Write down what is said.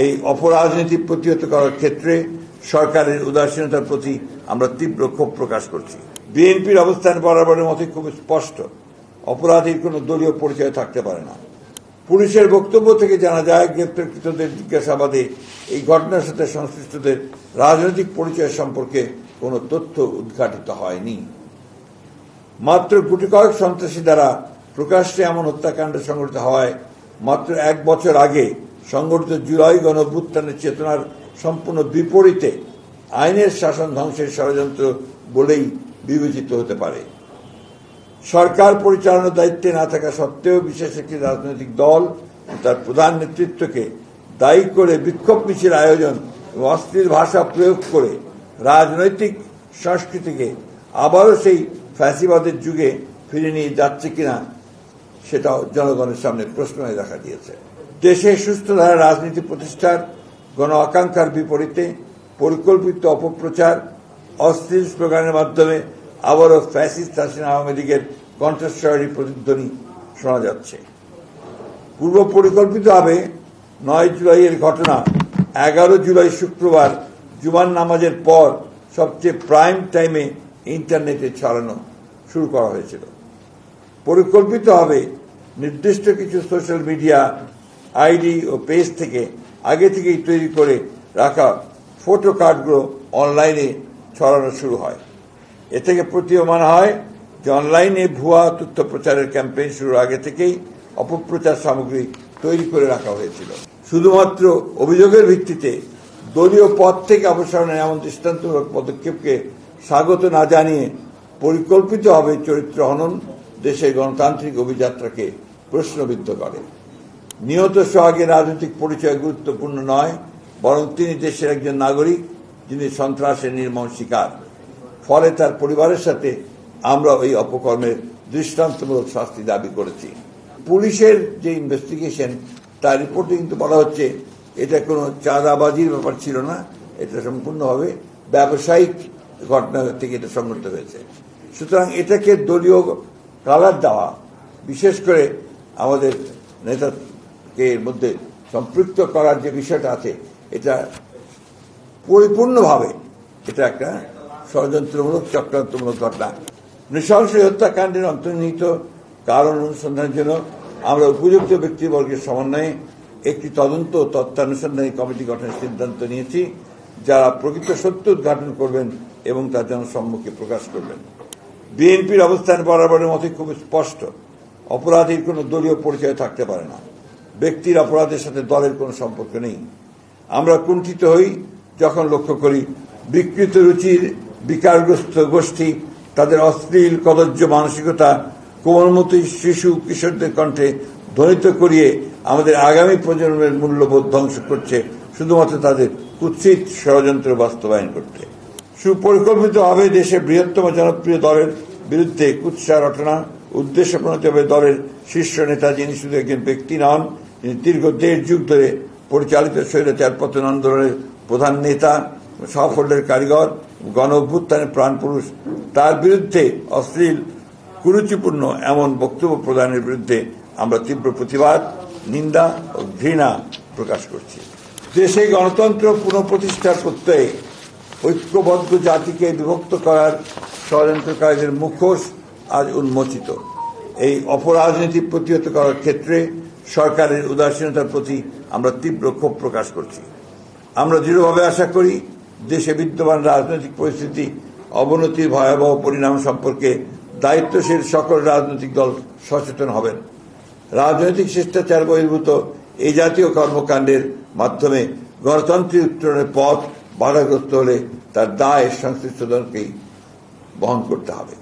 এই অপরাজনীতি প্রতিহত করার ক্ষেত্রে সরকারের উদাসীনতার প্রতি আমরা তীব্র ক্ষোভ প্রকাশ করছি। বিএনপির অবস্থান বরাবরের মতোই খুব স্পষ্ট, অপরাধীর কোনো দলীয় পরিচয় থাকতে পারে না। পুলিশের বক্তব্য থেকে জানা যায়, গ্রেপ্তারকৃতদের জিজ্ঞাসাবাদে এই ঘটনার সাথে সংশ্লিষ্টদের রাজনৈতিক পরিচয় সম্পর্কে কোনো তথ্য উদ্ঘাটিত হয়নি। মাত্র গুটি কয়েক সন্ত্রাসী দ্বারা প্রকাশ্যে এমন হত্যাকাণ্ড সংঘটিত হয় মাত্র 1 বছর আগে সংঘটিত জুলাই গণঅভ্যুত্থানের চেতনার সম্পূর্ণ বিপরীতে আইনের শাসন ধ্বংসের ষড়যন্ত্র বলেই বিবেচিত হতে পারে। সরকার পরিচালনার দায়িত্বে না থাকা সত্ত্বেও বিশেষ একটি রাজনৈতিক দল তার প্রধান নেতৃত্বকে দায়ী করে বিক্ষোভ মিছিল আয়োজন এবং অশ্লীল ভাষা প্রয়োগ করে রাজনৈতিক সংস্কৃতিকে আবারও সেই ফ্যাসিবাদের যুগে ফিরে নিয়ে যাচ্ছে কিনা সেটাও জনগণের সামনে প্রশ্ন হয়ে দেখা দিয়েছে। দেশে সুস্থ ধারা রাজনীতি প্রতিষ্ঠার গণ আকাঙ্ক্ষার বিপরীতে পরিকল্পিত অপপ্রচার, অশ্লীল স্লোগানের মাধ্যমে আবারও ফ্যাসিস্ট হাসিনা আওয়ামী লীগের কণ্ঠস্বরের প্রতিধ্বনি শোনা যাচ্ছে। পূর্ব পরিকল্পিতভাবে 9 জুলাইয়ের ঘটনা 11 জুলাই শুক্রবার জুমার নামাজের পর সবচেয়ে প্রাইম টাইমে ইন্টারনেটে ছড়ানো শুরু করা হয়েছিল। পরিকল্পিতভাবে নির্দিষ্ট কিছু সোশ্যাল মিডিয়া আইডি ও পেজ থেকে আগে থেকেই তৈরি করে রাখা ফটো কার্ডগুলো অনলাইনে ছড়ানো শুরু হয়। এ থেকে প্রতীয়মান হয় যে অনলাইনে ভুয়া তথ্য প্রচারের ক্যাম্পেইন শুরুর আগে থেকেই অপপ্রচার সামগ্রী তৈরি করে রাখা হয়েছিল। শুধুমাত্র অভিযোগের ভিত্তিতে দলীয় পদ থেকে অপসারণের এমন দৃষ্টান্তমূলক পদক্ষেপকে স্বাগত না জানিয়ে পরিকল্পিতভাবে চরিত্র হনন দেশের গণতান্ত্রিক অভিযাত্রাকে প্রশ্নবিদ্ধ করে। নিহত সোহাগের রাজনৈতিক পরিচয় গুরুত্বপূর্ণ নয়, বরং তিনি দেশের একজন নাগরিক যিনি সন্ত্রাসের নির্মম শিকার। ফলে তার পরিবারের সাথে আমরা এই অপকর্মের দৃষ্টান্তমূলক শাস্তি দাবি করেছি। পুলিশের যে ইনভেস্টিগেশন তার রিপোর্টে কিন্তু বলা হচ্ছে এটা কোনো চাঁদাবাজির ব্যাপার ছিল না, এটা সম্পূর্ণভাবে ব্যবসায়িক ঘটনা থেকে এটা সংঘটিত হয়েছে। সুতরাং এটাকে দলীয় কালার দেওয়া, বিশেষ করে আমাদের নেতাকে এর মধ্যে সম্পৃক্ত করার যে বিষয়টা আছে, এটা পরিপূর্ণভাবে এটা একটা ষড়যন্ত্রমূলক চক্রান্তমূলক ঘটনা। নৃশংস হত্যাকাণ্ডের অন্তর্নিহিত কারণ অনুসন্ধানের জন্য আমরা উপযুক্ত ব্যক্তিবর্গের সমন্বয়ে একটি তদন্ত ও তথ্যানুসন্ধানী কমিটি গঠনের সিদ্ধান্ত নিয়েছি, যারা প্রকৃত সত্য উদ্ঘাটন করবেন এবং তার জনসম্মুখে প্রকাশ করবেন। বিএনপির অবস্থান বরাবরের মতোই খুব স্পষ্ট, অপরাধীর কোনো দলীয় পরিচয় থাকতে পারে না। ব্যক্তির অপরাধের সাথে দলের কোনো সম্পর্ক নেই। আমরা কুণ্ঠিত হই যখন লক্ষ্য করি বিকৃত রুচির বিকারগ্রস্ত গোষ্ঠী তাদের অশ্লীল কদর্য মানসিকতা কোমলমতি শিশু কিশোরদের কণ্ঠে ধ্বনিত করিয়ে আমাদের আগামী প্রজন্মের মূল্যবোধ ধ্বংস করছে শুধুমাত্র তাদের কুৎসিত ষড়যন্ত্র বাস্তবায়ন করতে। সুপরিকল্পিতভাবে দেশের বৃহত্তম জনপ্রিয় দলের বিরুদ্ধে কুৎসা রটনা উদ্দেশ্যপ্রণোদিতভাবে দলের শীর্ষ নেতা, যিনি শুধু একজন ব্যক্তি নন, তিনি দীর্ঘ 1.5 যুগ ধরে পরিচালিত স্বৈরাচার পতন আন্দোলনের প্রধান নেতা, সাফল্যের কারিগর, গণ অভ্যুত্থানের প্রাণপুরুষ, তার বিরুদ্ধে অশ্লীল কুরুচিপূর্ণ এমন বক্তব্য প্রদানের বিরুদ্ধে আমরা তীব্র প্রতিবাদ, নিন্দা ও ঘৃণা প্রকাশ করছি। দেশে গণতন্ত্র পুনঃপ্রতিষ্ঠার প্রত্যয়ে ঐক্যবদ্ধ জাতিকে বিভক্ত করার ষড়যন্ত্রকারীদের মুখোশ আজ উন্মোচিত। এই অপরাজনীতি প্রতিহত করার ক্ষেত্রে সরকারের উদাসীনতার প্রতি আমরা তীব্র ক্ষোভ প্রকাশ করছি। আমরা দৃঢ়ভাবে আশা করি দেশে বিদ্যমান রাজনৈতিক পরিস্থিতি অবনতির ভয়াবহ পরিণাম সম্পর্কে দায়িত্বশীল সকল রাজনৈতিক দল সচেতন হবেন। রাজনৈতিক শিষ্টাচার বহির্ভূত এই জাতীয় কর্মকাণ্ডের মাধ্যমে গণতান্ত্রিক উত্তরণের পথ বাধাগ্রস্ত হলে তার দায় সংশ্লিষ্ট দলকেই বহন করতে হবে।